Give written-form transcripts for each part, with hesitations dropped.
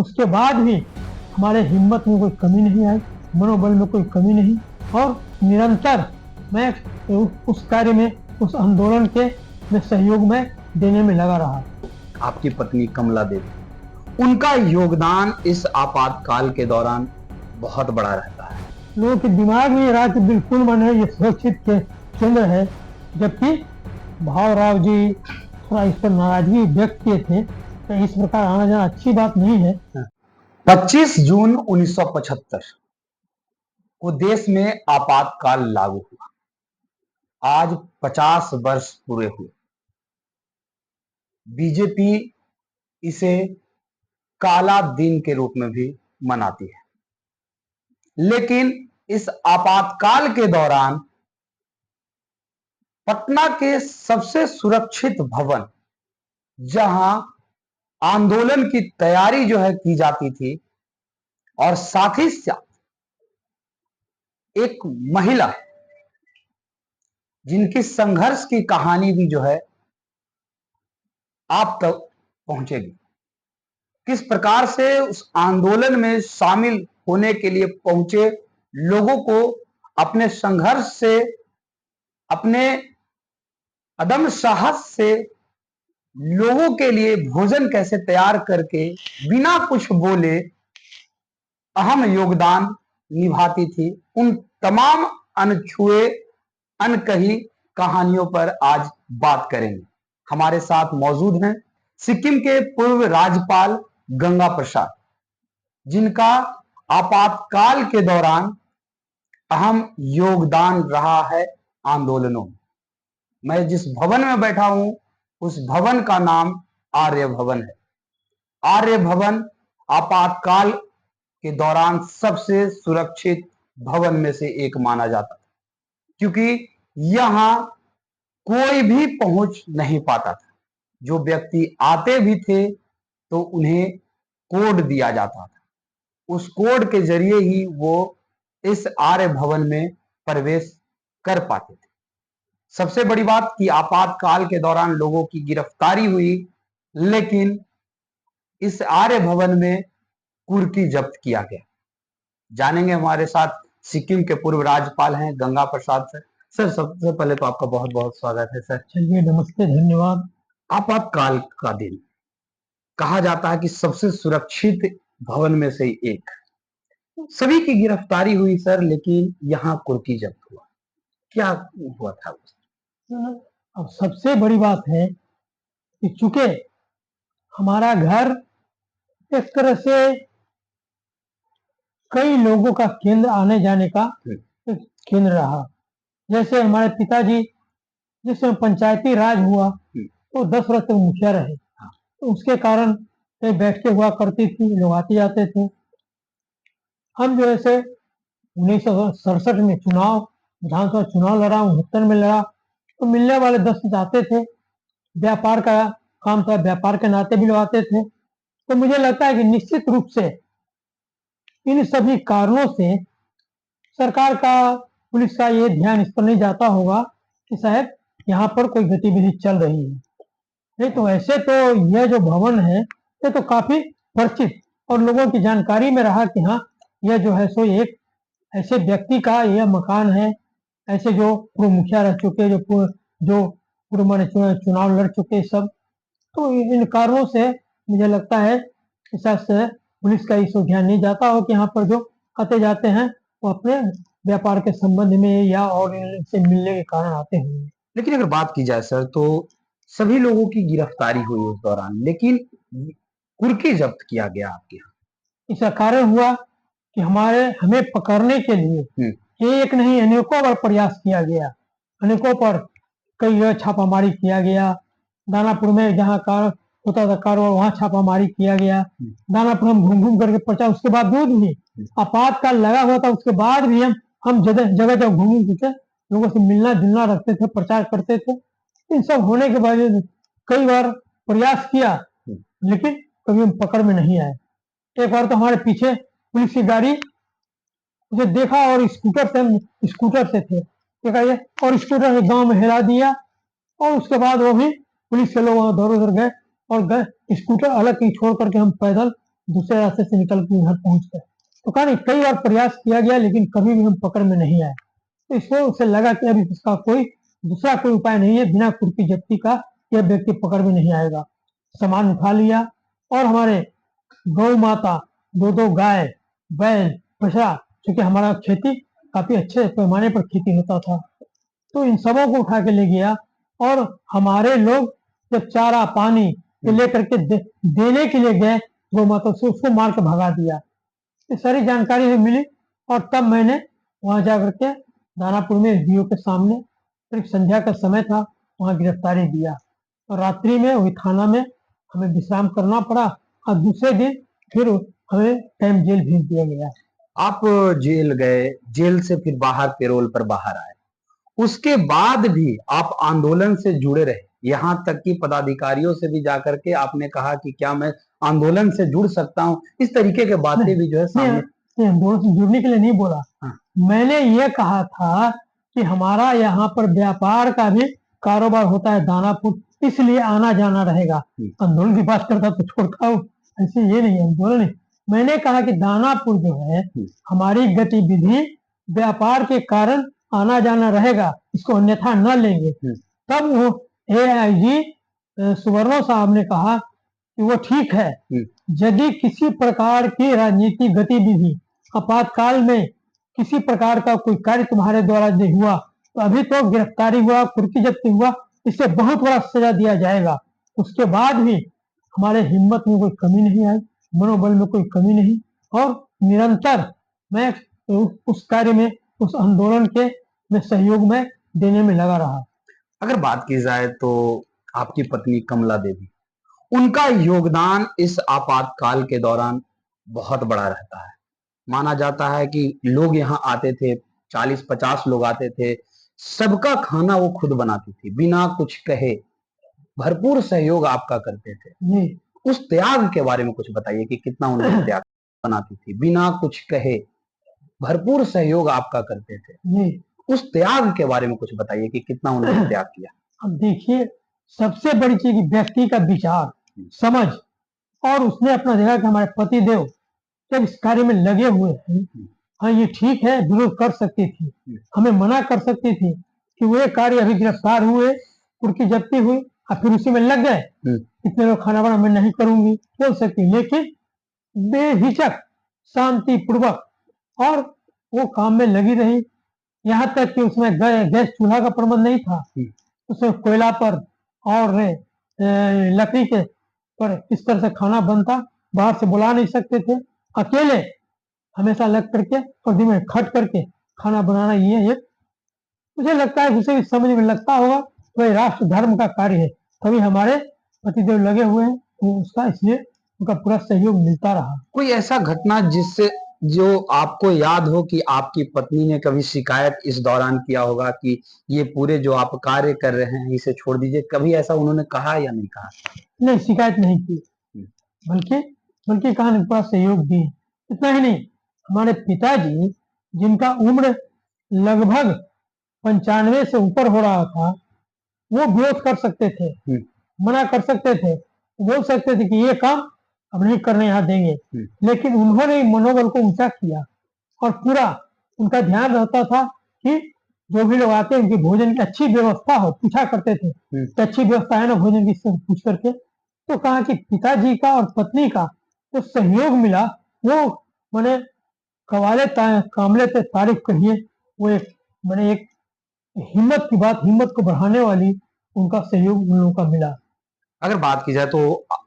उसके बाद भी हमारे हिम्मत में कोई कमी नहीं आई, मनोबल में कोई कमी नहीं, और निरंतर मैं उस कार्य में, उस आंदोलन के में सहयोग में देने में लगा रहा। आपकी पत्नी कमला देवी, उनका योगदान इस आपातकाल के दौरान बहुत बड़ा रहता है। लोगों के दिमाग में ये रहा कि बिल्कुल मैंने ये सुरक्षित के केंद्र है, जबकि भावराव जी थोड़ा इस पर नाराजगी व्यक्त किए थे। तो इस प्रकार आना जाना अच्छी बात नहीं है। 25 जून 1975 को देश में आपातकाल लागू हुआ। आज 50 वर्ष पूरे हुए। बीजेपी इसे काला दिन के रूप में भी मनाती है, लेकिन इस आपातकाल के दौरान पटना के सबसे सुरक्षित भवन, जहां आंदोलन की तैयारी जो है की जाती थी, और साथ ही साथ एक महिला जिनकी संघर्ष की कहानी भी जो है आप तक पहुंचेगी, किस प्रकार से उस आंदोलन में शामिल होने के लिए पहुंचे लोगों को अपने संघर्ष से, अपने अदम्य साहस से लोगों के लिए भोजन कैसे तैयार करके बिना कुछ बोले अहम योगदान निभाती थी। उन तमाम अनछुए, अनकही कहानियों पर आज बात करेंगे। हमारे साथ मौजूद हैं सिक्किम के पूर्व राज्यपाल गंगा प्रसाद, जिनका आपातकाल के दौरान अहम योगदान रहा है आंदोलनों में। मैं जिस भवन में बैठा हूं, उस भवन का नाम आर्य भवन है। आर्य भवन आपातकाल के दौरान सबसे सुरक्षित भवन में से एक माना जाता था, क्योंकि यहां कोई भी पहुंच नहीं पाता था। जो व्यक्ति आते भी थे तो उन्हें कोड दिया जाता था, उस कोड के जरिए ही वो इस आर्य भवन में प्रवेश कर पाते थे। सबसे बड़ी बात कि आपातकाल के दौरान लोगों की गिरफ्तारी हुई, लेकिन इस आर्य भवन में कुर्की जब्त किया गया। जानेंगे, हमारे साथ सिक्किम के पूर्व राज्यपाल हैं गंगा प्रसाद सर। सर, सबसे पहले तो आपका बहुत बहुत स्वागत है सर। चलिए, नमस्ते, धन्यवाद। आपातकाल का दिन कहा जाता है कि सबसे सुरक्षित भवन में से एक। सभी की गिरफ्तारी हुई सर, लेकिन यहाँ कुर्की जब्त हुआ। क्या हुआ था? अब सबसे बड़ी बात है कि चूंकि हमारा घर एक तरह से कई लोगों का केंद्र, आने जाने का एक केंद्र रहा। जैसे हमारे पिताजी, जिस समय पंचायती राज हुआ तो 10 वर्ष तक मुखिया रहे, तो उसके कारण कई बैठकें हुआ करती थी, लोग आते जाते थे। हम जो ऐसे 1967 में चुनाव, विधानसभा चुनाव लड़ा, 69 में लड़ा, तो मिलने वाले 10 आते थे। व्यापार का काम था, व्यापार के नाते भी लोग आते थे। तो मुझे लगता है कि निश्चित रूप से इन सभी कारणों से सरकार का, पुलिस का ये ध्यान इस पर नहीं जाता होगा कि शायद यहाँ पर कोई गतिविधि चल रही है। नहीं तो ऐसे तो यह जो भवन है, ये तो काफी परिचित और लोगों की जानकारी में रहा कि हाँ, यह जो है सो एक ऐसे व्यक्ति का यह मकान है। ऐसे जो पूर्व मुखिया रह चुके, जो पूर्व माने चुनाव लड़ चुके सब, तो इन कारणों से मुझे लगता है कि शायद पुलिस का इस ध्यान नहीं जाता हो कि यहाँ पर जो आते जाते हैं वो अपने व्यापार के संबंध में या और इनसे मिलने के कारण आते हैं। लेकिन अगर बात की जाए सर, तो सभी लोगों की गिरफ्तारी हुई उस दौरान, लेकिन कुर्की जब्त किया गया आपके यहाँ। इसका कारण हुआ कि हमें पकड़ने के लिए एक नहीं अनेकों बार प्रयास किया गया। अनेकों पर कई छापामारी किया गया। दानापुर में जहाँ कार होता था कारोबार, वहां छापामारी किया गया। दानापुर हम घूम घूम करके प्रचार, उसके बावजूद भी आपातकाल लगा हुआ था, उसके बाद भी हम जगह जगह घूम के लोगों से मिलना जुलना रखते थे, प्रचार करते थे। इन सब होने के बावजूद कई बार प्रयास किया, लेकिन कभी हम पकड़ में नहीं आए। एक बार तो हमारे पीछे पुलिस की गाड़ी, उसे देखा और स्कूटर से थे, देखा ये, और स्कूटर से गांव में हिला दिया। और उसके बाद वो भी पुलिस के लोग वहां दौड़ उधर गए और गए, स्कूटर अलग कहीं छोड़ करके हम पैदल दूसरे रास्ते से निकल के घर पहुंच गए। तो कहा नहीं, कई बार प्रयास किया गया लेकिन कभी भी हम पकड़ में नहीं आए। तो इसको उसे लगा कि अभी इसका कोई दूसरा कोई उपाय नहीं है, बिना कुर्की जप्ती का यह व्यक्ति पकड़ में नहीं आएगा। सामान उठा लिया और हमारे गौ माता, दो दो गाय, बैल, बछड़ा, क्योंकि हमारा खेती काफी अच्छे पैमाने पर खेती होता था, तो इन सबों को उठा के ले गया और हमारे लोग जब चारा पानी ये लेकर के देने के लिए गए गौ माता से, उसको मार के भगा दिया। ये सारी जानकारी हमें मिली और तब मैंने वहां जाकर के दानापुर में एसडीओ के सामने, करीब संध्या का समय था, वहां गिरफ्तारी दिया और रात्रि में वही थाना में हमें विश्राम करना पड़ा और दूसरे दिन फिर हमें टाइम जेल भेज दिया गया। आप जेल गए, जेल से फिर बाहर पैरोल पर बाहर आए, उसके बाद भी आप आंदोलन से जुड़े रहे, यहाँ तक कि पदाधिकारियों से भी जाकर के आपने कहा कि क्या मैं आंदोलन से जुड़ सकता हूँ, इस तरीके के बातें भी जो है सामने। आंदोलन से जुड़ने के लिए नहीं बोला। हाँ। मैंने ये कहा था कि हमारा यहाँ पर व्यापार का भी कारोबार होता है दानापुर, इसलिए आना जाना रहेगा। आंदोलन की बात करता तो छोड़ता हूँ, ऐसे ये नहीं आंदोलन नहीं। मैंने कहा कि दानापुर जो है हमारी गतिविधि व्यापार के कारण आना जाना रहेगा, इसको अन्यथा न लेंगे। तब वो एआईजी सुवर्णो साहब ने कहा कि वो ठीक है, यदि किसी प्रकार की राजनीतिक गतिविधि आपातकाल में किसी प्रकार का कोई कार्य तुम्हारे द्वारा नहीं हुआ तो अभी तो गिरफ्तारी हुआ, कुर्की जब्ती हुआ, इससे बहुत बड़ा सजा दिया जाएगा। उसके बाद भी हमारे हिम्मत में कोई कमी नहीं आई, मनोबल में कोई कमी नहीं, और निरंतर मैं उस कार्य में, उस आंदोलन के में सहयोग में देने में लगा रहा। अगर बात की जाए तो आपकी पत्नी कमला देवी, उनका योगदान इस आपातकाल के दौरान बहुत बड़ा रहता है। माना जाता है कि लोग यहाँ आते थे, 40-50 लोग आते थे, सबका खाना वो खुद बनाती थी बिना कुछ कहे, भरपूर सहयोग आपका करते थे। उस त्याग के बारे में कुछ बताइए कि कितना उन्होंने त्याग, बनाती थी बिना कुछ कहे, भरपूर सहयोग आपका करते थे। उस त्याग के बारे में कुछ बताइए कि कितना उन्होंने त्याग किया। अब देखिए, सबसे बड़ी चीज व्यक्ति का विचार, समझ, और उसने अपना देखा कि हमारे पति देव जब इस कार्य में लगे हुए हैं, हाँ ये ठीक है, विरोध कर सकती थी, हमें मना कर सकती थी कि वो कार्य अभी गिरफ्तार हुए, कुर्की जब्ती हुई और फिर उसी में लग गए, इतने लोग खाना बना मैं नहीं करूंगी, बोल सकती, लेकिन बेहिचक शांति पूर्वक और वो काम में लगी रही। यहाँ तक कि उसमें गैस चूल्हा का प्रबंध नहीं था, उसमें कोयला पर और लकड़ी के पर इस तरह से खाना बनता, बाहर से बुला नहीं सकते थे, अकेले हमेशा लग करके और दिन में खट करके खाना बनाना, ये मुझे लगता है उसे भी समझ में लगता होगा तो ये राष्ट्र धर्म का कार्य है, तभी हमारे पतिदेव लगे हुए हैं, तो उसका इसलिए उनका पूरा सहयोग मिलता रहा। कोई ऐसा घटना जिससे जो आपको याद हो कि आपकी पत्नी ने कभी शिकायत इस दौरान किया होगा कि ये पूरे जो आप कार्य कर रहे हैं इसे छोड़ दीजिए, कभी ऐसा उन्होंने कहा या नहीं कहा? नहीं, शिकायत नहीं की, बल्कि कहा पूरा सहयोग दिए। इतना ही नहीं, हमारे पिताजी जिनका उम्र लगभग 95 से ऊपर हो रहा था, वो विरोध कर सकते थे, मना कर सकते थे, बोल सकते थे कि ये काम अब नहीं करने यहाँ देंगे, लेकिन उन्होंने मनोबल को ऊंचा किया और पूरा उनका ध्यान रहता था कि जो भी लोग आते हैं उनकी भोजन की अच्छी व्यवस्था हो, पूछा करते थे कि अच्छी व्यवस्था है ना भोजन की, पूछ करके। तो कहा कि पिताजी का और पत्नी का जो सहयोग मिला वो मैंने कामले पे तारीफ कहिए, वो एक मैंने एक हिम्मत की बात, हिम्मत को बढ़ाने वाली उनका सहयोग उन लोगों का मिला। अगर बात की जाए तो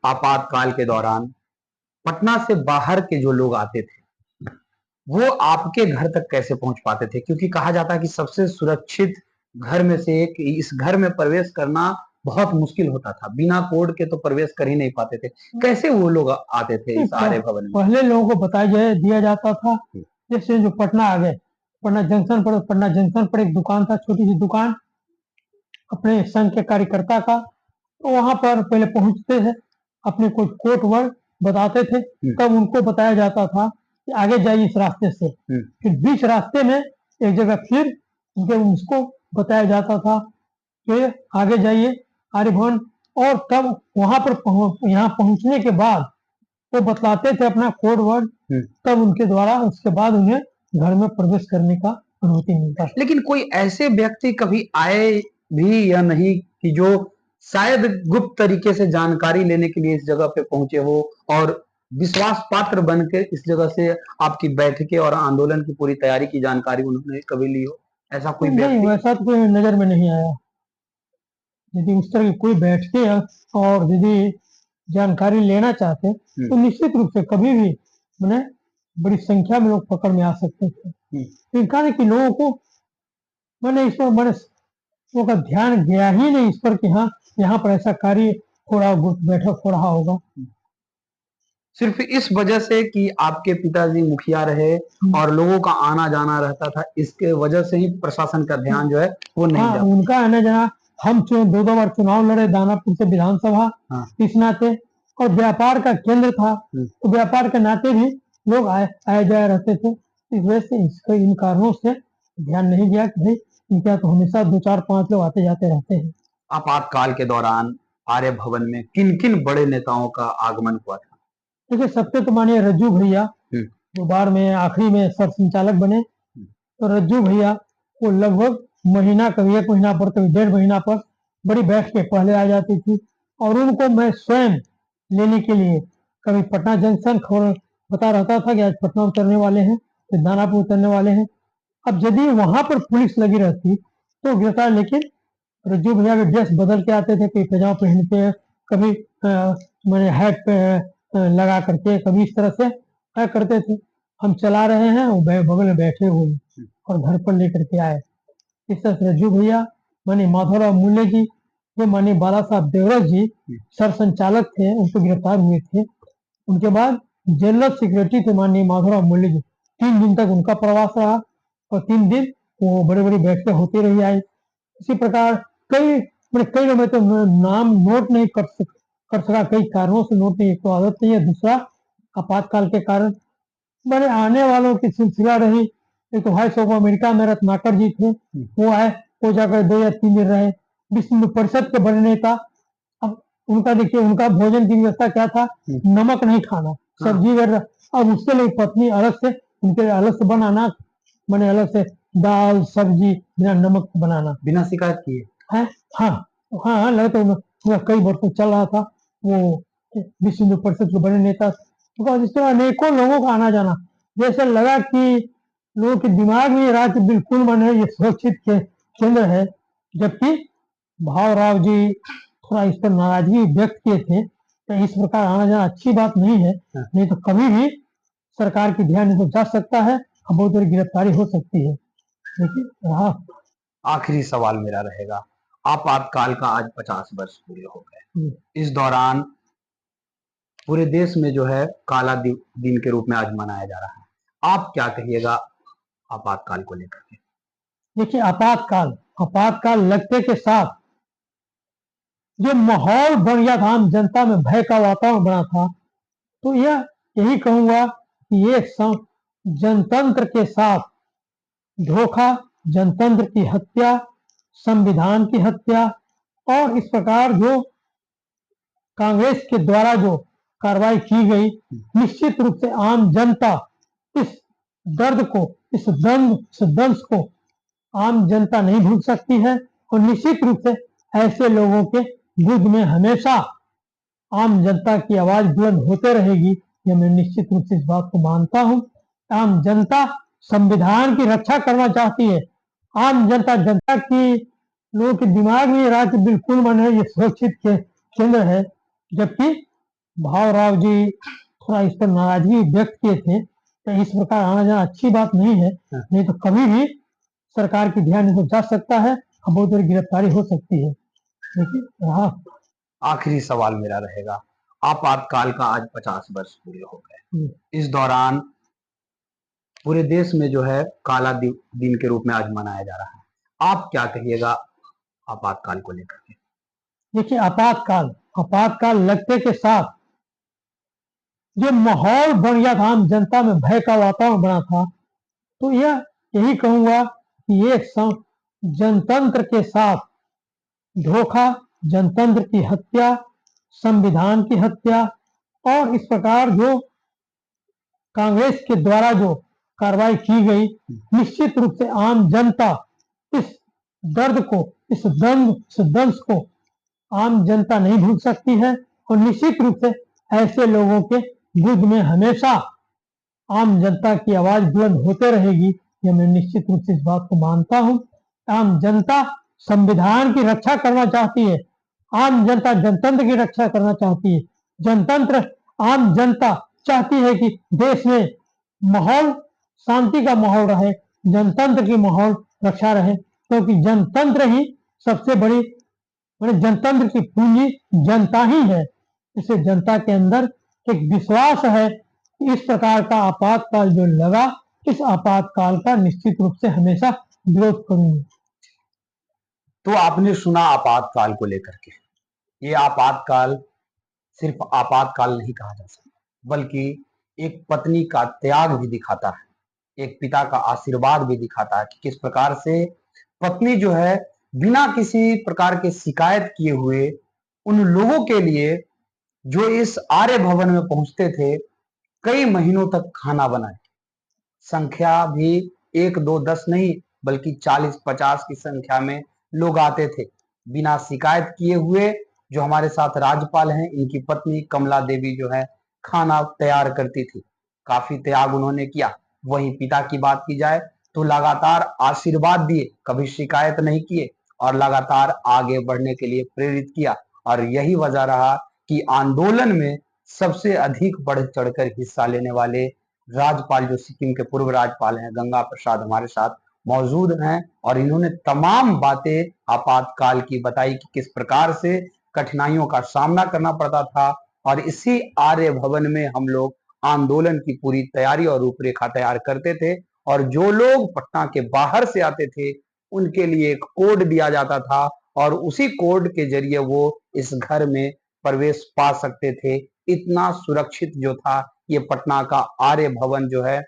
आपातकाल के दौरान पटना से बाहर के जो लोग आते थे वो आपके घर तक कैसे पहुंच पाते थे, क्योंकि कहा जाता है कि सबसे सुरक्षित घर में से एक, इस घर में प्रवेश करना बहुत मुश्किल होता था, बिना कोड के तो प्रवेश कर ही नहीं पाते थे, कैसे वो लोग आते थे इस आर्य भवन में? पहले लोगों को बताया दिया जाता था, जैसे जो पटना आ गए, पटना जंक्शन पर एक दुकान था, छोटी सी दुकान अपने संघ के कार्यकर्ता का, तो वहां पर पहले पहुंचते थे, अपने कुछ कोड वर्ड बताते थे, तब उनको बताया जाता था कि आगे जाइए इस रास्ते से, फिर बीच रास्ते में एक जगह फिर उसको बताया जाता था कि आगे जाइए आर्य भवन, और तब वहां पर यहाँ पहुंचने के बाद वो बतलाते थे अपना कोड वर्ड, तब उनके द्वारा उसके बाद उन्हें घर में प्रवेश करने का अनुमति मिलता है। लेकिन कोई ऐसे व्यक्ति कभी आए भी या नहीं कि जो शायद गुप्त तरीके से जानकारी लेने के लिए इस जगह पे पहुंचे हो और विश्वास पात्र बन के इस जगह से आपकी बैठकें और आंदोलन की पूरी तैयारी की जानकारी उन्होंने कभी ली हो? ऐसा कोई नहीं, व्यक्ति? वैसा तो कोई नजर में नहीं आया। यदि उस तरह की कोई बैठके और यदि जानकारी लेना चाहते तो निश्चित रूप से कभी भी मैंने बड़ी संख्या में लोग पकड़ में आ सकते थे। लेकिन कहा कि लोगों को मैंने इस पर लोगों का ध्यान गया ही नहीं इस पर कि हाँ यहाँ पर ऐसा कार्य हो रहा, गुप्त बैठक हो रहा होगा। सिर्फ इस वजह से कि आपके पिताजी मुखिया रहे और लोगों का आना जाना रहता था, इसके वजह से ही प्रशासन का ध्यान जो है वो नहीं हाँ, जाता। उनका आना जाना, हम 2-2 बार चुनाव लड़े दानापुर से विधानसभा, इस नाते, और व्यापार का केंद्र था, तो व्यापार के नाते भी लोग आए जाए रहते थे। इस वजह से इन कारणों से ध्यान नहीं दिया कि भाई इनके यहाँ तो हमेशा 2-4-5 लोग आते जाते रहते हैं। आपातकाल के दौरान आर्य भवन में किन किन बड़े नेताओं का आगमन हुआ था? देखिए, सबसे तो मानिए रज्जू भैया, जो बाद में आखिरी में सर संचालक बने, तो रज्जू भैया वो लगभग महीना, कभी 1 महीना पर, कभी 1.5 महीना पर बड़ी बैठ के पहले आ जाती थी, और उनको मैं स्वयं लेने के लिए कभी पटना जंक्शन खबर बता रहता था कि आज पटना उतरने वाले हैं, फिर दानापुर उतरने वाले हैं। अब यदि वहां पर पुलिस लगी रहती तो गिरफ्तार, लेकिन रज्जू भैया के ड्रेस बदल के आते थे, कभी पैजामा पहन के, कभी मैंने हैट पे लगा करके, कभी इस तरह से क्या करते थे। हम चला रहे हैं, वो बगल में बैठे हुए और घर पर लेकर के आए। इस तरह से रज्जू भैया, माननीय माधवराव मूल्य जी, जो माननीय बाला साहब देवरस जी सर संचालक थे, उनको गिरफ्तार हुए थे। उनके बाद जनरल सेक्रेटरी थे माननीय माधवराव मूल्य जी, 3 दिन तक उनका प्रवास रहा, और 3 दिन वो बड़ी बड़ी बैठकें होती रही आई। इसी प्रकार कई लोग तो नाम नोट नहीं कर सका, कई कारणों से नोट नहीं, एक तो आदत नहीं है, दूसरा आपातकाल के कारण बड़े आने वालों की सिलसिला रही। एक तो वॉइस ऑफ अमेरिका में रत्नाकर जी थे, वो आए, वो जाकर 2 या 3 दिन रहे। विश्व परिषद के बड़े नेता, अब उनका देखिए, उनका भोजन की व्यवस्था क्या था, नमक नहीं खाना, सब्जी वगैरह। अब उसके लिए पत्नी अलग से, उनके अलग से बनाना, मैंने अलग से दाल सब्जी बिना नमक बनाना, बिना शिकायत किए है। हाँ हाँ हाँ, लगे तो कई वर्षों चल रहा था। वो विश्व हिंदू परिषद के बड़े नेता, तो इस तरह अनेकों लोगों का आना जाना, जैसे लगा कि लोगों के दिमाग में ये रहा कि बिल्कुल मन है, ये सुरक्षित केंद्र है। जबकि भावराव जी थोड़ा इस पर नाराजगी व्यक्त किए थे, तो इस प्रकार आना जाना अच्छी बात नहीं है, नहीं तो कभी भी सरकार की ध्यान इसको जा सकता है और बहुत बड़ी गिरफ्तारी हो सकती है। देखिए रहा। आखिरी सवाल मेरा रहेगा, आपातकाल का आज 50 वर्ष पूरे हो गए। इस दौरान पूरे देश में जो है काला दिन के रूप में आज मनाया जा रहा है। आप क्या कहिएगा आपातकाल को लेकर के? देखिए, आपातकाल लगते के साथ जो माहौल बन गया था, आम जनता में भय का वातावरण बना था, तो यही कहूंगा कि ये जनतंत्र के साथ धोखा, जनतंत्र की हत्या, संविधान की हत्या, और इस प्रकार जो कांग्रेस के द्वारा जो कार्रवाई की गई, निश्चित रूप से आम जनता इस दर्द को, इस दंश को आम जनता नहीं भूल सकती है, और निश्चित रूप से ऐसे लोगों के विरुद्ध में हमेशा आम जनता की आवाज बुलंद होते रहेगी। यह मैं निश्चित रूप से इस बात को मानता हूं। आम जनता संविधान की रक्षा करना चाहती है। आम जनता की लोगों के दिमाग में रहा कि बिल्कुल मन है, ये सुरक्षित केंद्र है। जबकि भावराव जी थोड़ा इस पर नाराजगी व्यक्त किए थे, तो इस प्रकार आना जाना अच्छी बात नहीं है, नहीं तो कभी भी सरकार की ध्यान इसको जा सकता है और बहुत बड़ी गिरफ्तारी हो सकती है। देखिए रहा। आखिरी सवाल मेरा रहेगा, आपातकाल का आज 50 वर्ष पूरे हो गए। इस दौरान पूरे देश में जो है काला दिन के रूप में आज मनाया जा रहा है। आप क्या कहिएगा आपातकाल को लेकर के? देखिए, आपातकाल लगते के साथ जो माहौल बन गया था, आम जनता में भय का वातावरण बना था, तो यही कहूंगा कि ये जनतंत्र के साथ धोखा, जनतंत्र की हत्या, संविधान की हत्या, और इस प्रकार जो कांग्रेस के द्वारा जो कार्रवाई की गई, निश्चित रूप से आम जनता इस दर्द को, इस दंश को आम जनता नहीं भूल सकती है और निश्चित रूप से ऐसे लोगों के विरुद्ध में हमेशा आम जनता की आवाज बुलंद होते रहेगी। यह मैं निश्चित रूप से इस बात को मानता हूं। आम जनता संविधान की रक्षा करना चाहती है, आम जनता जनतंत्र की रक्षा करना चाहती है। जनतंत्र आम जनता चाहती है कि देश में माहौल शांति का माहौल रहे, जनतंत्र की माहौल रक्षा रहे, क्योंकि जनतंत्र ही सबसे बड़ी जनतंत्र की पूंजी जनता ही है। इससे जनता के अंदर एक विश्वास है कि इस प्रकार का आपातकाल जो लगा, इस आपातकाल का निश्चित रूप से हमेशा विरोध करूंगी। तो आपने सुना आपातकाल को लेकर के, ये आपातकाल सिर्फ आपातकाल नहीं कहा जा सकता, बल्कि एक पत्नी का त्याग भी दिखाता है, एक पिता का आशीर्वाद भी दिखाता है कि किस प्रकार से पत्नी जो है बिना किसी प्रकार के शिकायत किए हुए उन लोगों के लिए जो इस आर्य भवन में पहुंचते थे, कई महीनों तक खाना बनाए। संख्या भी 1, 2, 10 नहीं, बल्कि 40-50 की संख्या में लोग आते थे बिना शिकायत किए हुए। जो हमारे साथ राज्यपाल हैं, इनकी पत्नी कमला देवी जो है खाना तैयार करती थी, काफी त्याग उन्होंने किया। वहीं पिता की बात की जाए तो लगातार आशीर्वाद दिए, कभी शिकायत नहीं किए और लगातार आगे बढ़ने के लिए प्रेरित किया। और यही वजह रहा कि आंदोलन में सबसे अधिक बढ़ चढ़कर हिस्सा लेने वाले राज्यपाल, जो सिक्किम के पूर्व राज्यपाल हैं, गंगा प्रसाद, हमारे साथ मौजूद हैं और इन्होंने तमाम बातें आपातकाल की बताई कि किस प्रकार से कठिनाइयों का सामना करना पड़ता था। और इसी आर्य भवन में हम लोग आंदोलन की पूरी तैयारी और रूपरेखा तैयार करते थे और जो लोग पटना के बाहर से आते थे उनके लिए एक कोड दिया जाता था और उसी कोड के जरिए वो इस घर में प्रवेश पा सकते थे। इतना सुरक्षित जो था ये पटना का आर्य भवन जो है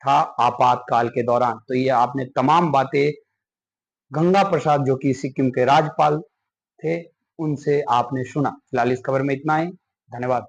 था आपातकाल के दौरान। तो ये आपने तमाम बातें गंगा प्रसाद, जो कि सिक्किम के राज्यपाल थे, उनसे आपने सुना। फिलहाल इस खबर में इतना ही। धन्यवाद।